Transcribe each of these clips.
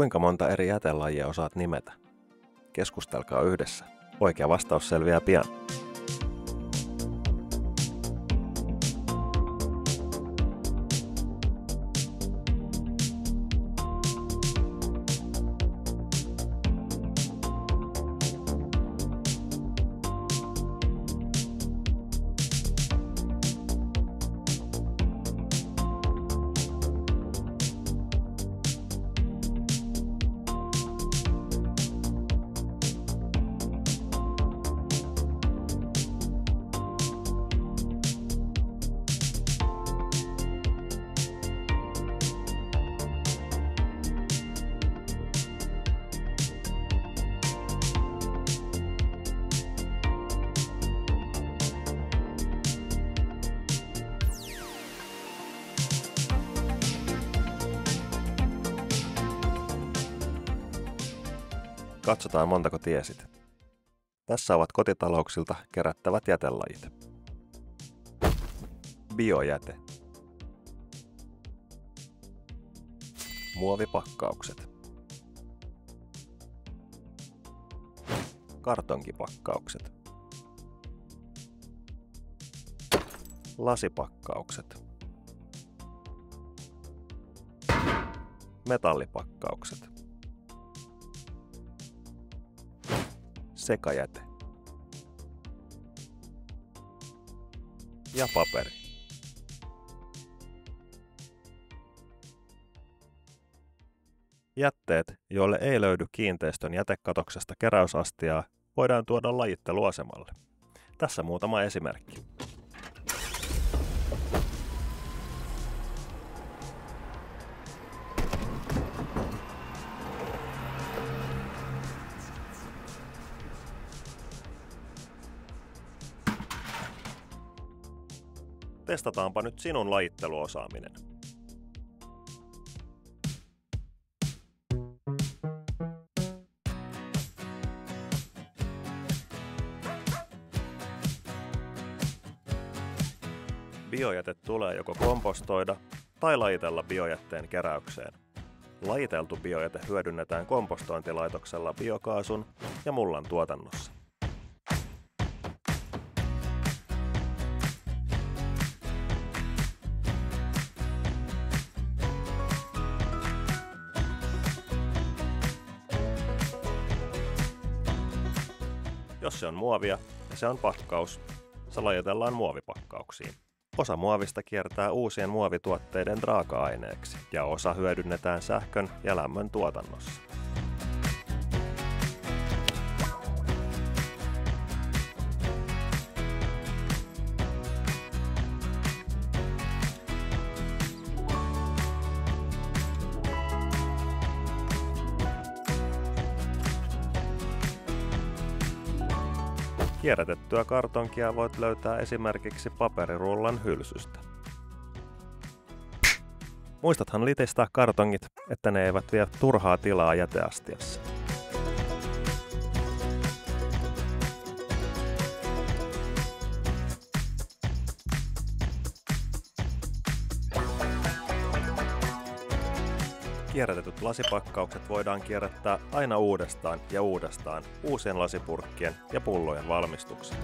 Kuinka monta eri jätelajia osaat nimetä? Keskustelkaa yhdessä. Oikea vastaus selviää pian. Katsotaan montako tiesit. Tässä ovat kotitalouksilta kerättävät jätelajit. Biojäte. Muovipakkaukset. Kartonkipakkaukset. Lasipakkaukset. Metallipakkaukset. Sekajäte. Ja paperi. Jätteet, joille ei löydy kiinteistön jätekatoksesta keräysastiaa, voidaan tuoda lajitteluasemalle. Tässä muutama esimerkki. Testataanpa nyt sinun lajitteluosaaminen. Biojäte tulee joko kompostoida tai lajitella biojätteen keräykseen. Lajiteltu biojäte hyödynnetään kompostointilaitoksella biokaasun ja mullan tuotannossa. Jos se on muovia ja se on pakkaus, se lajitellaan muovipakkauksiin. Osa muovista kiertää uusien muovituotteiden raaka-aineeksi ja osa hyödynnetään sähkön ja lämmön tuotannossa. Kierrätettyä kartonkia voit löytää esimerkiksi paperirullan hylsystä. Muistathan litistää kartongit, että ne eivät vie turhaa tilaa jäteastiassa. Kierrätetyt lasipakkaukset voidaan kierrättää aina uudestaan ja uudestaan uusien lasipurkkien ja pullojen valmistukseen.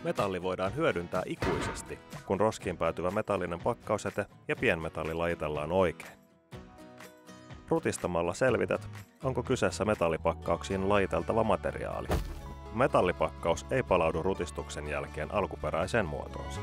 Metalli voidaan hyödyntää ikuisesti, kun roskiin päätyvä metallinen pakkausjäte ja pienmetalli lajitellaan oikein. Rutistamalla selvität, onko kyseessä metallipakkauksiin lajiteltava materiaali. Metallipakkaus ei palaudu rutistuksen jälkeen alkuperäiseen muotoonsa.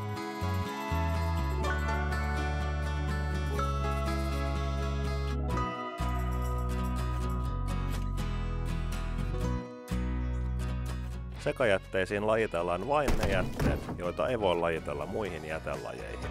Sekajätteisiin lajitellaan vain ne jätteet, joita ei voi lajitella muihin jätelajeihin.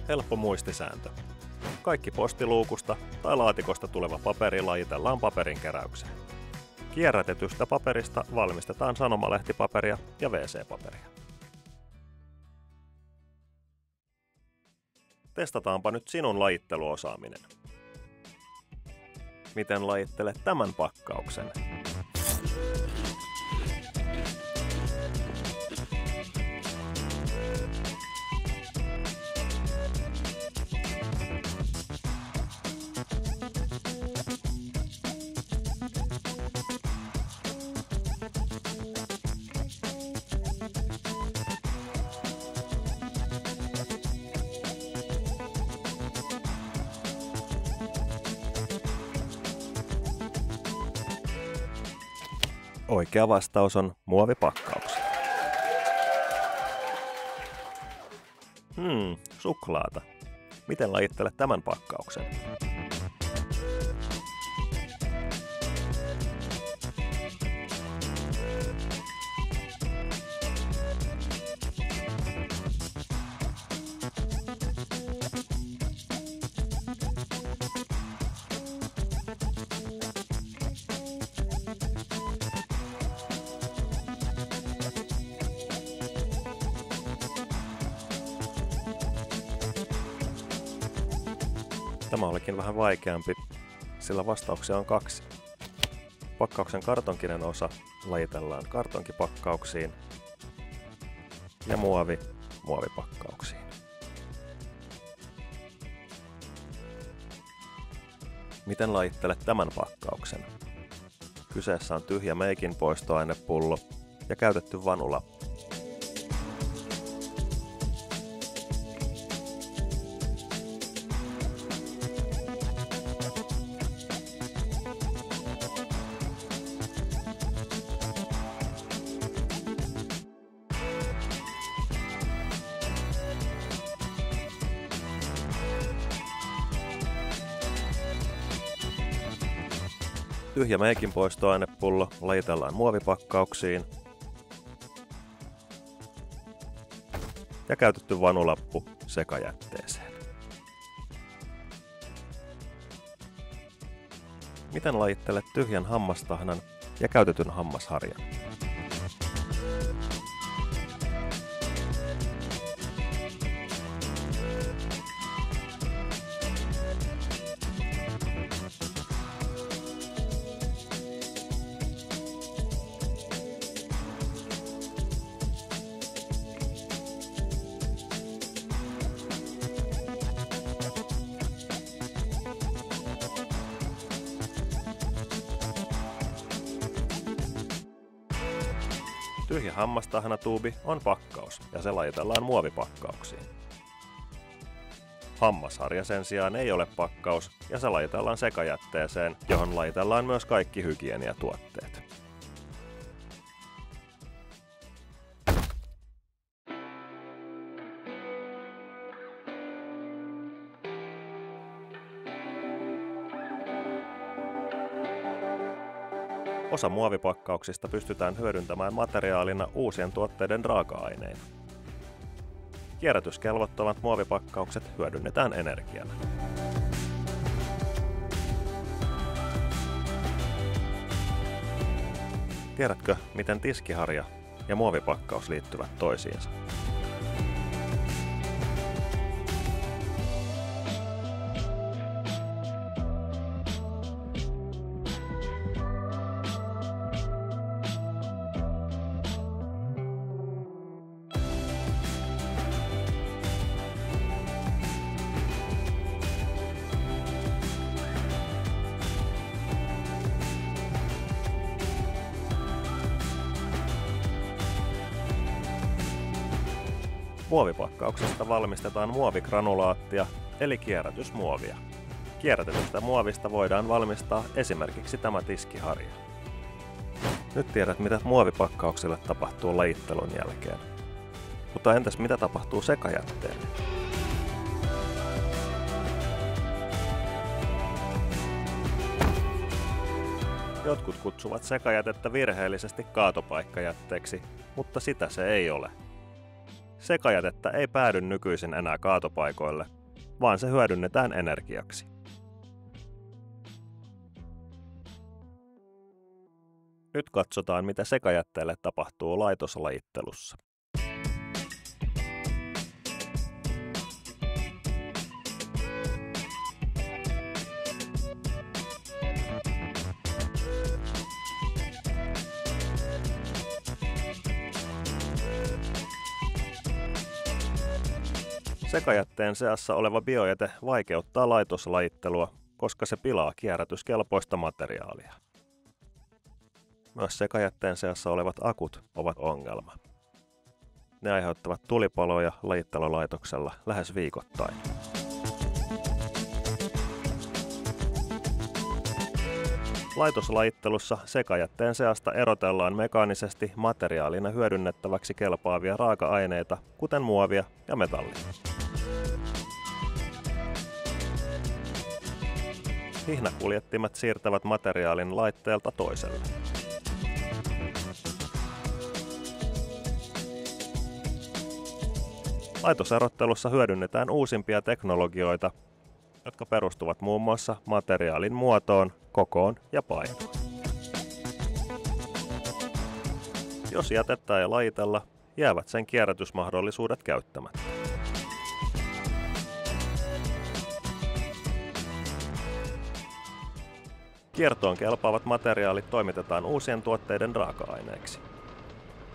Helppo muistisääntö. Kaikki postiluukusta tai laatikosta tuleva paperi lajitellaan paperin keräykseen. Kierrätetystä paperista valmistetaan sanomalehtipaperia ja WC-paperia. Testataanpa nyt sinun lajitteluosaaminen. Miten lajittelet tämän pakkauksen? Oikea vastaus on muovipakkauksia. Suklaata. Miten lajittelet tämän pakkauksen? Tämä olikin vähän vaikeampi, sillä vastauksia on 2. Pakkauksen kartonkinen osa lajitellaan kartonkipakkauksiin ja muovi muovipakkauksiin. Miten lajittelet tämän pakkauksen? Kyseessä on tyhjä meikin poistoainepullo ja käytetty vanulappu. Tyhjä meikin poistoainepullo lajitellaan muovipakkauksiin ja käytetty vanulappu sekajätteeseen. Miten lajittelet tyhjän hammastahnan ja käytetyn hammasharjan? Tyhjä hammastahnatuubi on pakkaus ja se lajitellaan muovipakkauksiin. Hammasharja sen sijaan ei ole pakkaus ja se lajitellaan sekajätteeseen, johon lajitellaan myös kaikki hygieniatuotteet. Osa muovipakkauksista pystytään hyödyntämään materiaalina uusien tuotteiden raaka-aineina. Kierrätyskelvottomat muovipakkaukset hyödynnetään energiana. Tiedätkö, miten tiskiharja ja muovipakkaus liittyvät toisiinsa? Muovipakkauksesta valmistetaan muovikranulaattia eli kierrätysmuovia. Kierrätetystä muovista voidaan valmistaa esimerkiksi tämä tiskiharja. Nyt tiedät, mitä muovipakkauksille tapahtuu lajittelun jälkeen. Mutta entäs mitä tapahtuu sekajätteelle? Jotkut kutsuvat sekajätettä virheellisesti kaatopaikkajätteeksi, mutta sitä se ei ole. Sekajätettä ei päädy nykyisin enää kaatopaikoille, vaan se hyödynnetään energiaksi. Nyt katsotaan, mitä sekajätteelle tapahtuu laitoslajittelussa. Sekajätteen seassa oleva biojäte vaikeuttaa laitoslajittelua, koska se pilaa kierrätyskelpoista materiaalia. Myös sekajätteen seassa olevat akut ovat ongelma. Ne aiheuttavat tulipaloja lajittelulaitoksella lähes viikoittain. Laitoslajittelussa sekajätteen seasta erotellaan mekaanisesti materiaalina hyödynnettäväksi kelpaavia raaka-aineita, kuten muovia ja metallia. Hihnakuljettimet siirtävät materiaalin laitteelta toiselle. Laitoserottelussa hyödynnetään uusimpia teknologioita, jotka perustuvat muun muassa materiaalin muotoon, kokoon ja painoon. Jos jätettä ei lajitella, jäävät sen kierrätysmahdollisuudet käyttämättä. Kiertoon kelpaavat materiaalit toimitetaan uusien tuotteiden raaka-aineeksi.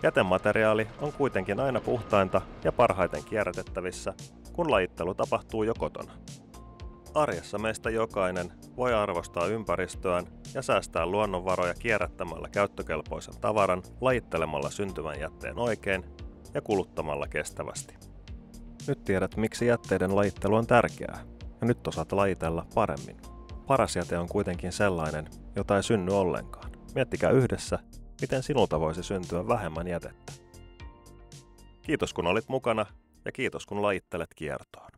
Jätemateriaali on kuitenkin aina puhtainta ja parhaiten kierrätettävissä, kun lajittelu tapahtuu jo kotona. Arjessa meistä jokainen voi arvostaa ympäristöään ja säästää luonnonvaroja kierrättämällä käyttökelpoisen tavaran, lajittelemalla syntyvän jätteen oikein ja kuluttamalla kestävästi. Nyt tiedät, miksi jätteiden lajittelu on tärkeää, ja nyt osaat lajitella paremmin. Paras jäte on kuitenkin sellainen, jota ei synny ollenkaan. Miettikää yhdessä, miten sinulta voisi syntyä vähemmän jätettä. Kiitos kun olit mukana ja kiitos kun lajittelet kiertoon.